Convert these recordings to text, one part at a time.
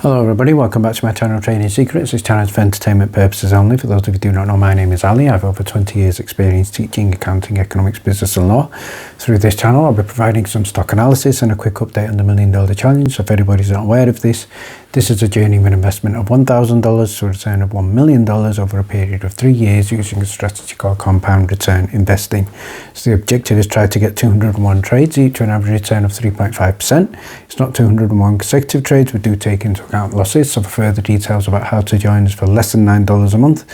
Hello everybody, welcome back to my channel Trading Secrets. This channel is for entertainment purposes only. For those of you who do not know, my name is Ali. I have over 20 years experience teaching accounting, economics, business and law. Through this channel I'll be providing some stock analysis and a quick update on the $1 Million Challenge. So if anybody's not aware of this, this is a journey with an investment of $1,000 to a return of $1 million over a period of 3 years using a strategy called compound return investing. So the objective is try to get 201 trades each with an average return of 3.5%. It's not 201 consecutive trades, we do take into account losses. So for further details about how to join us for less than $9 a month,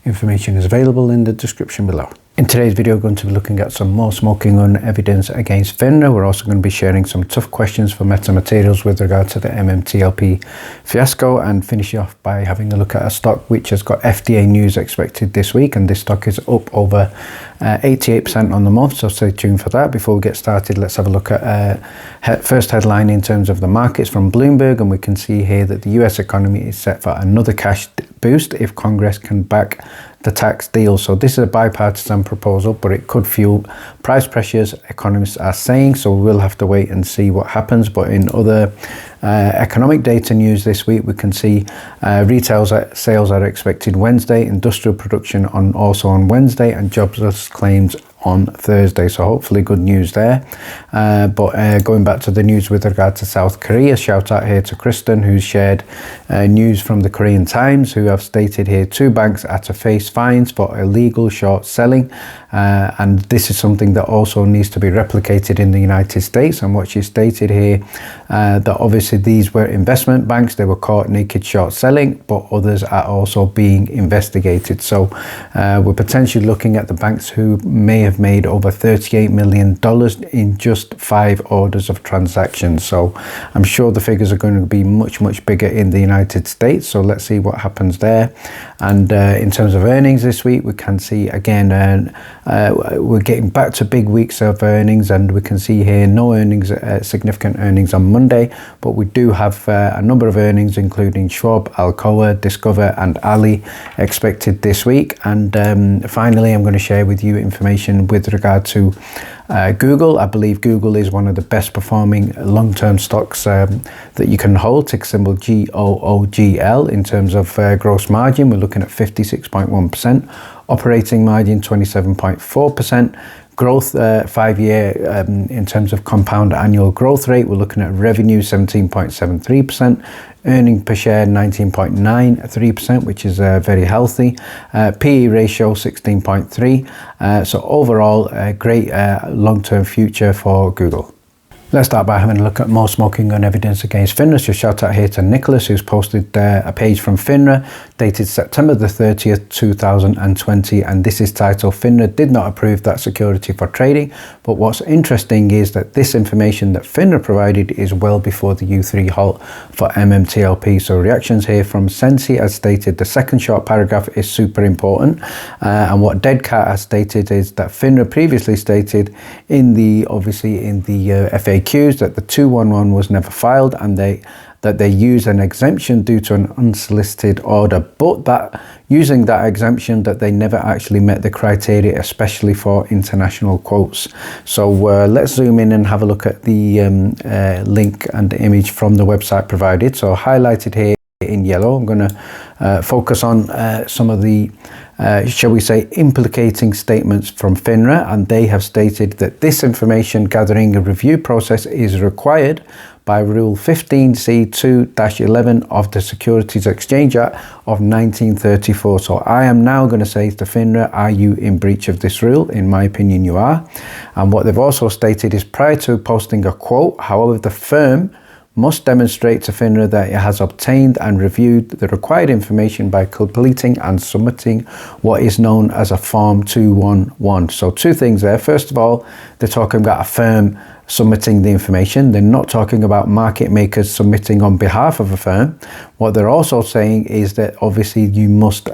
information is available in the description below. In today's video, we're going to be looking at some more smoking gun evidence against FINRA. We're also going to be sharing some tough questions for metamaterials with regard to the MMTLP fiasco, and finish off by having a look at a stock which has got FDA news expected this week, and this stock is up over 88% on the month, so stay tuned for that. Before we get started, let's have a look at first headline in terms of the markets from Bloomberg, and we can see here that the US economy is set for another cash boost if Congress can back the tax deal. So this is a bipartisan proposal, but it could fuel price pressures, economists are saying, so we'll have to wait and see what happens. But in other economic data news this week, we can see retail sales are expected Wednesday, industrial production also on Wednesday, and jobless claims on Thursday, so hopefully good news there. But going back to the news with regard to South Korea, shout out here to Kristen, who's shared news from the Korean Times, who have stated here 2 banks are to face fines for illegal short selling, and this is something that also needs to be replicated in the United States. And what she stated here, that obviously these were investment banks, they were caught naked short selling, but others are also being investigated. So we're potentially looking at the banks who may have made over $38 million in just 5 orders of transactions. So I'm sure the figures are going to be much bigger in the United States, so let's see what happens there. And in terms of earnings this week, we can see again we're getting back to big weeks of earnings, and we can see here no earnings, significant earnings on Monday, but we do have a number of earnings including Schwab, Alcoa, Discover and Ali expected this week. And finally, I'm going to share with you information with regard to Google. I believe Google is one of the best performing long-term stocks that you can hold, ticker symbol GOOGL. In terms of gross margin, we're looking at 56.1%, operating margin 27.4%, growth 5-year in terms of compound annual growth rate, we're looking at revenue 17.73%, earning per share 19.93%, which is very healthy, PE ratio 16.3, so overall a great long-term future for Google. Let's start by having a look at more smoking gun evidence against FINRA. So shout out here to Nicholas, who's posted a page from FINRA dated September the 30th, 2020, and this is titled "FINRA did not approve that security for trading." But what's interesting is that this information that FINRA provided is well before the U3 halt for MMTLP. So reactions here from Sensi as stated, the second short paragraph is super important, and what Deadcat has stated is that FINRA previously stated in the FAQs that the 211 was never filed, and that they use an exemption due to an unsolicited order, but that using that exemption that they never actually met the criteria, especially for international quotes. So let's zoom in and have a look at the link and the image from the website provided. So highlighted here in yellow, I'm going to focus on some of the shall we say implicating statements from FINRA, and they have stated that this information gathering and review process is required by Rule 15C2-11 of the Securities Exchange Act of 1934. So I am now going to say to FINRA, are you in breach of this rule? In my opinion, you are. And what they've also stated is prior to posting a quote, however, the firm must demonstrate to FINRA that it has obtained and reviewed the required information by completing and submitting what is known as a Form 211. So 2 things there. First of all, they're talking about a firm submitting the information. They're not talking about market makers submitting on behalf of a firm. What they're also saying is that obviously you must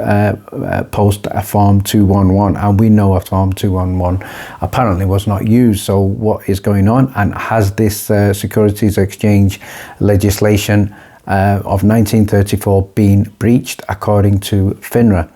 post a Form 211, and we know a Form 211 apparently was not used. So what is going on, and has this Securities Exchange legislation of 1934 being breached according to FINRA.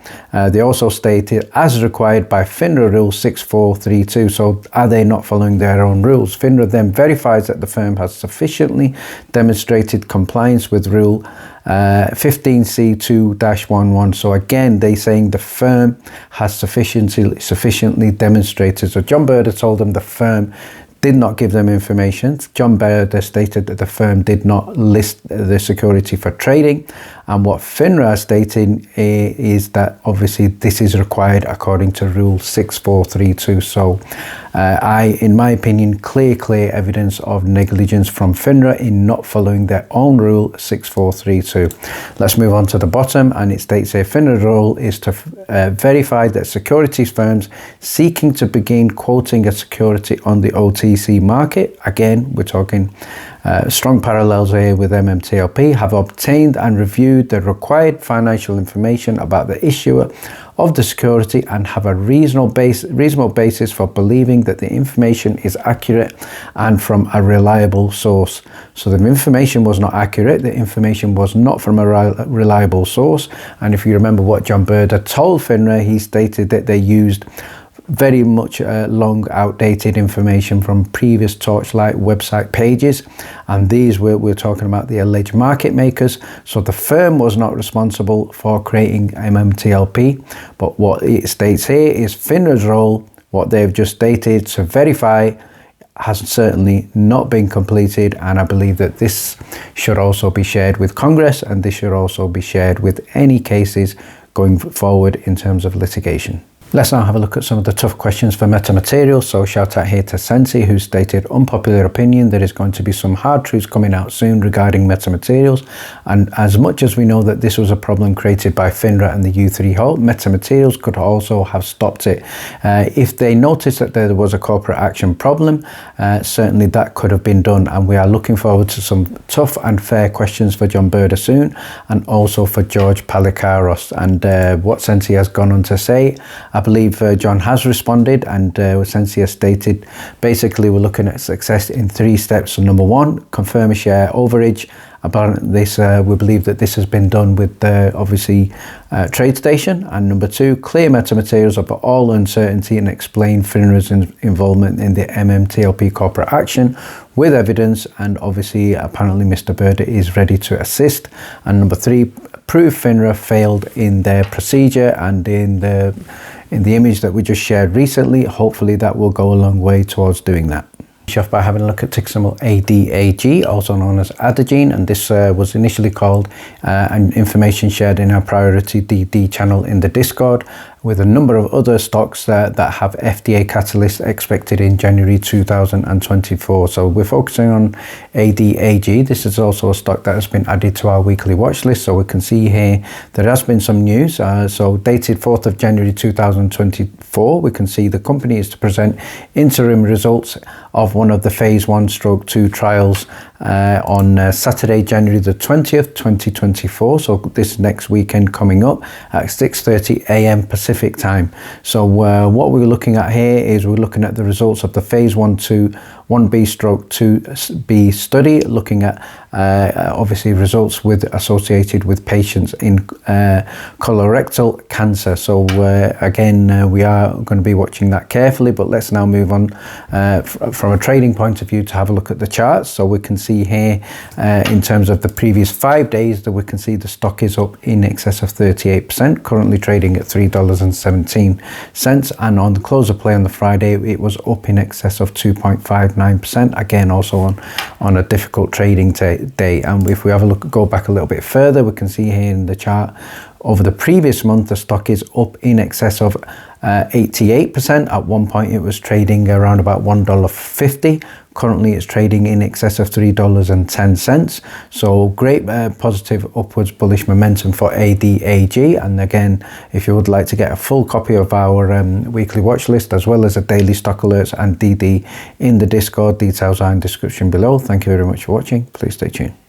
They also stated, as required by FINRA Rule 6432. So are they not following their own rules? FINRA then verifies that the firm has sufficiently demonstrated compliance with Rule 15C2-11. So again, they saying the firm has sufficiently demonstrated. So John Berder told them the firm did not give them information. John Berder stated that the firm did not list the security for trading. And what FINRA is stating is that obviously this is required according to Rule 6432. So in my opinion, clear evidence of negligence from FINRA in not following their own Rule 6432. Let's move on to the bottom, and it states here, FINRA's role is to verify that securities firms seeking to begin quoting a security on the OTC market, again, we're talking strong parallels here with MMTLP, have obtained and reviewed the required financial information about the issuer of the security and have a reasonable basis for believing that the information is accurate and from a reliable source. So the information was not accurate, the information was not from a reliable source. And if you remember what John Berder told FINRA, he stated that they used very much long outdated information from previous Torchlight website pages, and these we're talking about the alleged market makers. So the firm was not responsible for creating MMTLP, but what it states here is FINRA's role, what they've just stated to verify, has certainly not been completed, and I believe that this should also be shared with Congress, and this should also be shared with any cases going forward in terms of litigation. Let's now have a look at some of the tough questions for metamaterials. So shout out here to Sensi, who stated, unpopular opinion, there is going to be some hard truths coming out soon regarding metamaterials. And as much as we know that this was a problem created by FINRA and the U3 halt, metamaterials could also have stopped it. If they noticed that there was a corporate action problem, certainly that could have been done. And we are looking forward to some tough and fair questions for John Berder soon, and also for George Palikaros. And what Sensi has gone on to say, I believe John has responded, and Sensi has stated basically we're looking at success in 3 steps. So number 1, confirm a share overage. About this, we believe that this has been done with obviously TradeStation. And number 2, clear metamaterials of all uncertainty and explain FINRA's involvement in the MMTLP corporate action with evidence. And obviously, apparently, Mr. Berder is ready to assist. And number 3, prove FINRA failed in their procedure and in the image that we just shared recently. Hopefully, that will go a long way towards doing that. Off by having a look at ticker symbol ADAG, also known as Adene, and this was initially called and information shared in our priority DD channel in the Discord, with a number of other stocks that have FDA catalysts expected in January 2024. So we're focusing on ADAG. This is also a stock that has been added to our weekly watch list. So we can see here there has been some news. So dated 4th of January 2024, we can see the company is to present interim results of one of the phase 1/2 trials on Saturday, January the 20th, 2024. So this next weekend coming up at 6:30 a.m. Pacific time. So what we're looking at here is we're looking at the results of the phase 1B/2B study, looking at obviously results associated with patients in colorectal cancer. So again, we are going to be watching that carefully, but let's now move on from a trading point of view to have a look at the charts. So we can see here in terms of the previous 5 days that we can see the stock is up in excess of 38%, currently trading at $3.17, and on the close of play on the Friday it was up in excess of 2.59%, again also on a difficult trading day. And if we have a look, go back a little bit further, we can see here in the chart over the previous month the stock is up in excess of 88%. At one point it was trading around about $1.50. Currently it's trading in excess of $3.10. So great positive upwards bullish momentum for ADAG. And again, if you would like to get a full copy of our weekly watch list as well as a daily stock alerts and DD in the Discord, details are in the description below. Thank you very much for watching. Please stay tuned.